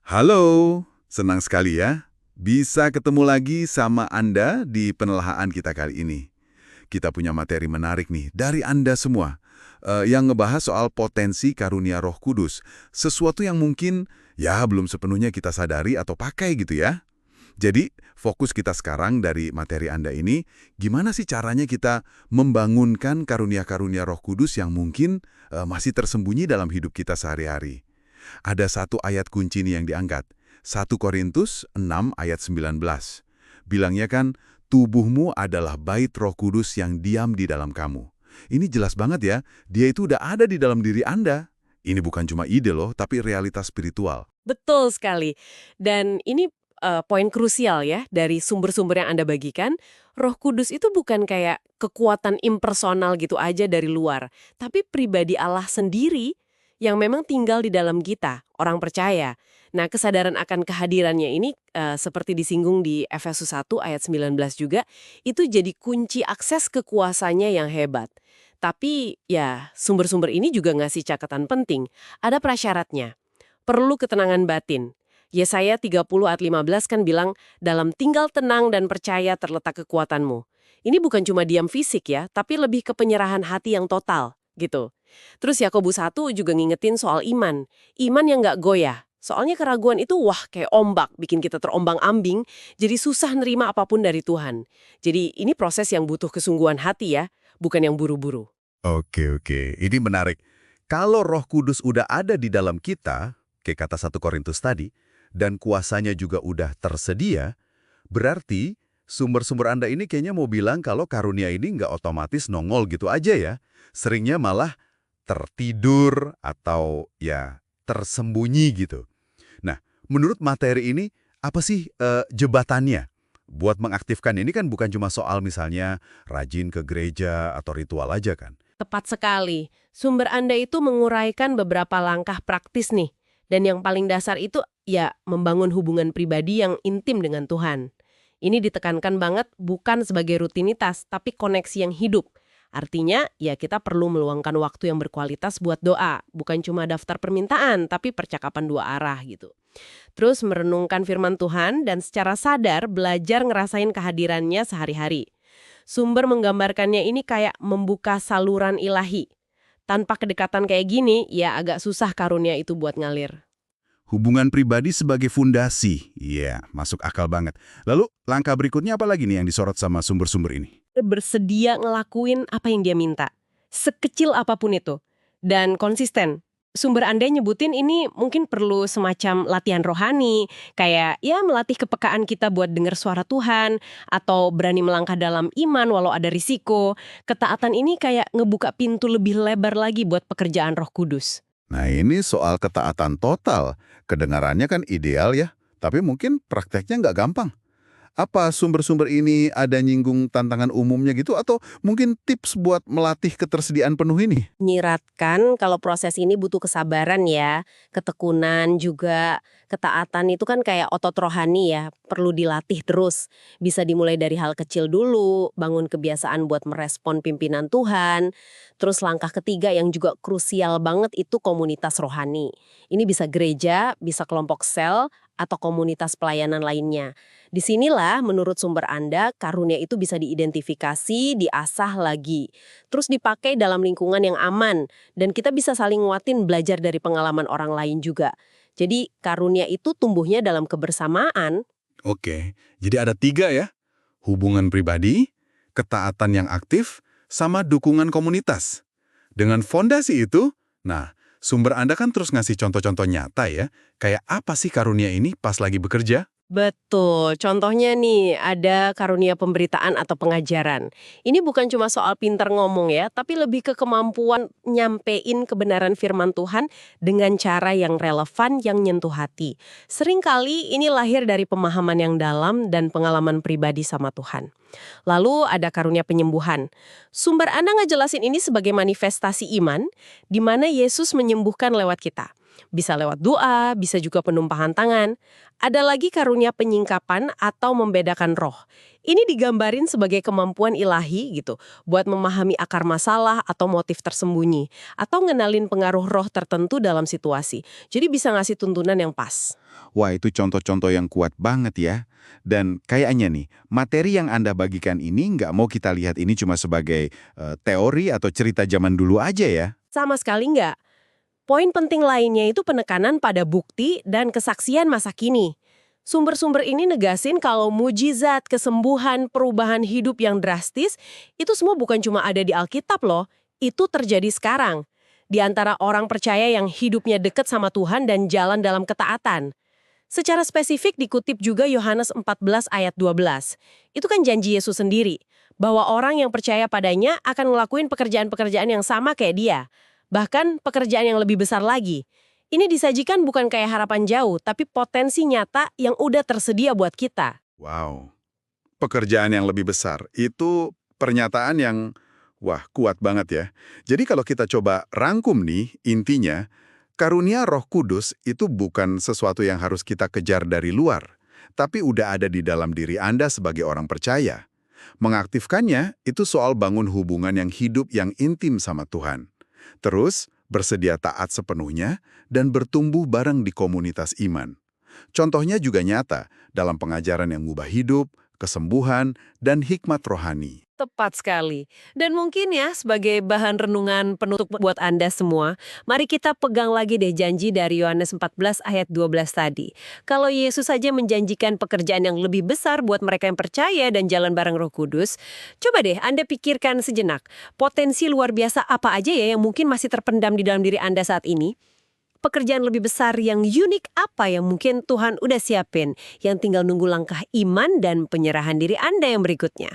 Halo, senang sekali ya bisa ketemu lagi sama Anda di penelahan kita kali ini. Kita punya materi menarik nih dari Anda semua yang ngebahas soal potensi karunia Roh Kudus, sesuatu yang mungkin ya belum sepenuhnya kita sadari atau pakai gitu ya. Jadi, fokus kita sekarang dari materi Anda ini, gimana sih caranya kita membangunkan karunia-karunia Roh Kudus yang mungkin masih tersembunyi dalam hidup kita sehari-hari. Ada satu ayat kunci nih yang diangkat. 1 Korintus 6 ayat 19. Bilangnya kan, tubuhmu adalah bait Roh Kudus yang diam di dalam kamu. Ini jelas banget ya, dia itu udah ada di dalam diri Anda. Ini bukan cuma ide loh, tapi realitas spiritual. Betul sekali. Dan ini poin krusial ya dari sumber-sumber yang Anda bagikan. Roh Kudus itu bukan kayak kekuatan impersonal gitu aja dari luar, tapi pribadi Allah sendiri yang memang tinggal di dalam kita, orang percaya. Nah, kesadaran akan kehadirannya ini seperti disinggung di Efesus 1 ayat 19 juga, itu jadi kunci akses kekuasaannya yang hebat. Tapi ya, sumber-sumber ini juga ngasih catatan penting. Ada prasyaratnya. Perlu ketenangan batin. Yesaya 30 ayat 15 kan bilang, dalam tinggal tenang dan percaya terletak kekuatanmu. Ini bukan cuma diam fisik ya, tapi lebih ke penyerahan hati yang total, gitu. Terus Yakobus 1 juga ngingetin soal iman. Iman yang nggak goyah. Soalnya keraguan itu wah kayak ombak, bikin kita terombang-ambing, jadi susah nerima apapun dari Tuhan. Jadi ini proses yang butuh kesungguhan hati ya, bukan yang buru-buru. Oke. Ini menarik. Kalau Roh Kudus udah ada di dalam kita, kayak kata 1 Korintus tadi, dan kuasanya juga udah tersedia, berarti sumber-sumber Anda ini kayaknya mau bilang kalau karunia ini nggak otomatis nongol gitu aja ya. Seringnya malah tertidur atau ya tersembunyi gitu. Nah, menurut materi ini, apa sih jebatannya? Buat mengaktifkan ini kan bukan cuma soal misalnya rajin ke gereja atau ritual aja kan? Tepat sekali. Sumber Anda itu menguraikan beberapa langkah praktis nih. Dan yang paling dasar itu ya membangun hubungan pribadi yang intim dengan Tuhan. Ini ditekankan banget bukan sebagai rutinitas, tapi koneksi yang hidup. Artinya, ya kita perlu meluangkan waktu yang berkualitas buat doa. Bukan cuma daftar permintaan, tapi percakapan dua arah gitu. Terus merenungkan firman Tuhan dan secara sadar belajar ngerasain kehadirannya sehari-hari. Sumber menggambarkannya ini kayak membuka saluran ilahi. Tanpa kedekatan kayak gini, ya agak susah karunia itu buat ngalir. Hubungan pribadi sebagai fondasi. Iya, masuk akal banget. Lalu, langkah berikutnya apa lagi nih yang disorot sama sumber-sumber ini? Bersedia ngelakuin apa yang dia minta. Sekecil apapun itu. Dan konsisten. Sumber Anda nyebutin ini mungkin perlu semacam latihan rohani, kayak ya melatih kepekaan kita buat dengar suara Tuhan, atau berani melangkah dalam iman walau ada risiko. Ketaatan ini kayak ngebuka pintu lebih lebar lagi buat pekerjaan Roh Kudus. Nah, ini soal ketaatan total. Kedengarannya kan ideal ya, tapi mungkin prakteknya nggak gampang. Apa sumber-sumber ini ada nyinggung tantangan umumnya gitu atau mungkin tips buat melatih ketersediaan penuh ini? Menyiratkan kalau proses ini butuh kesabaran ya, ketekunan juga, ketaatan itu kan kayak otot rohani ya, perlu dilatih terus. Bisa dimulai dari hal kecil dulu, bangun kebiasaan buat merespon pimpinan Tuhan. Terus langkah ketiga yang juga krusial banget itu komunitas rohani. Ini bisa gereja, bisa kelompok sel, atau komunitas pelayanan lainnya. Disinilah menurut sumber Anda, karunia itu bisa diidentifikasi, diasah lagi. Terus dipakai dalam lingkungan yang aman, dan kita bisa saling nguatin belajar dari pengalaman orang lain juga. Jadi karunia itu tumbuhnya dalam kebersamaan. Oke, jadi ada 3 ya. Hubungan pribadi, ketaatan yang aktif, sama dukungan komunitas. Dengan fondasi itu, nah, sumber Anda kan terus ngasih contoh-contoh nyata ya. Kayak apa sih karunia ini pas lagi bekerja? Betul, contohnya nih ada karunia pemberitaan atau pengajaran. Ini bukan cuma soal pintar ngomong ya, tapi lebih ke kemampuan nyampein kebenaran firman Tuhan dengan cara yang relevan, yang nyentuh hati. Seringkali ini lahir dari pemahaman yang dalam dan pengalaman pribadi sama Tuhan. Lalu ada karunia penyembuhan. Sumber Anda ngejelasin ini sebagai manifestasi iman, di mana Yesus menyembuhkan lewat kita. Bisa lewat doa, bisa juga penumpahan tangan. Ada lagi karunia penyingkapan atau membedakan roh. Ini digambarin sebagai kemampuan ilahi gitu, buat memahami akar masalah atau motif tersembunyi, atau ngenalin pengaruh roh tertentu dalam situasi. Jadi bisa ngasih tuntunan yang pas. Wah, itu contoh-contoh yang kuat banget ya. Dan kayaknya nih, materi yang Anda bagikan ini nggak mau kita lihat ini cuma sebagai teori atau cerita zaman dulu aja ya. Sama sekali nggak. Poin penting lainnya itu penekanan pada bukti dan kesaksian masa kini. Sumber-sumber ini negasin kalau mujizat, kesembuhan, perubahan hidup yang drastis, itu semua bukan cuma ada di Alkitab loh, itu terjadi sekarang. Di antara orang percaya yang hidupnya dekat sama Tuhan dan jalan dalam ketaatan. Secara spesifik dikutip juga Yohanes 14 ayat 12. Itu kan janji Yesus sendiri, bahwa orang yang percaya padanya akan ngelakuin pekerjaan-pekerjaan yang sama kayak dia. Bahkan pekerjaan yang lebih besar lagi. Ini disajikan bukan kayak harapan jauh, tapi potensi nyata yang udah tersedia buat kita. Wow, pekerjaan yang lebih besar. Itu pernyataan yang, wah, kuat banget ya. Jadi kalau kita coba rangkum nih, intinya, karunia Roh Kudus itu bukan sesuatu yang harus kita kejar dari luar, tapi udah ada di dalam diri Anda sebagai orang percaya. Mengaktifkannya itu soal bangun hubungan yang hidup yang intim sama Tuhan. Terus, bersedia taat sepenuhnya dan bertumbuh bareng di komunitas iman. Contohnya juga nyata dalam pengajaran yang mengubah hidup, kesembuhan, dan hikmat rohani. Tepat sekali. Dan mungkin ya sebagai bahan renungan penutup buat Anda semua, mari kita pegang lagi deh janji dari Yohanes 14 ayat 12 tadi. Kalau Yesus saja menjanjikan pekerjaan yang lebih besar buat mereka yang percaya dan jalan bareng Roh Kudus, coba deh Anda pikirkan sejenak, potensi luar biasa apa aja ya yang mungkin masih terpendam di dalam diri Anda saat ini? Pekerjaan lebih besar yang unik apa yang mungkin Tuhan udah siapin, yang tinggal nunggu langkah iman dan penyerahan diri Anda yang berikutnya?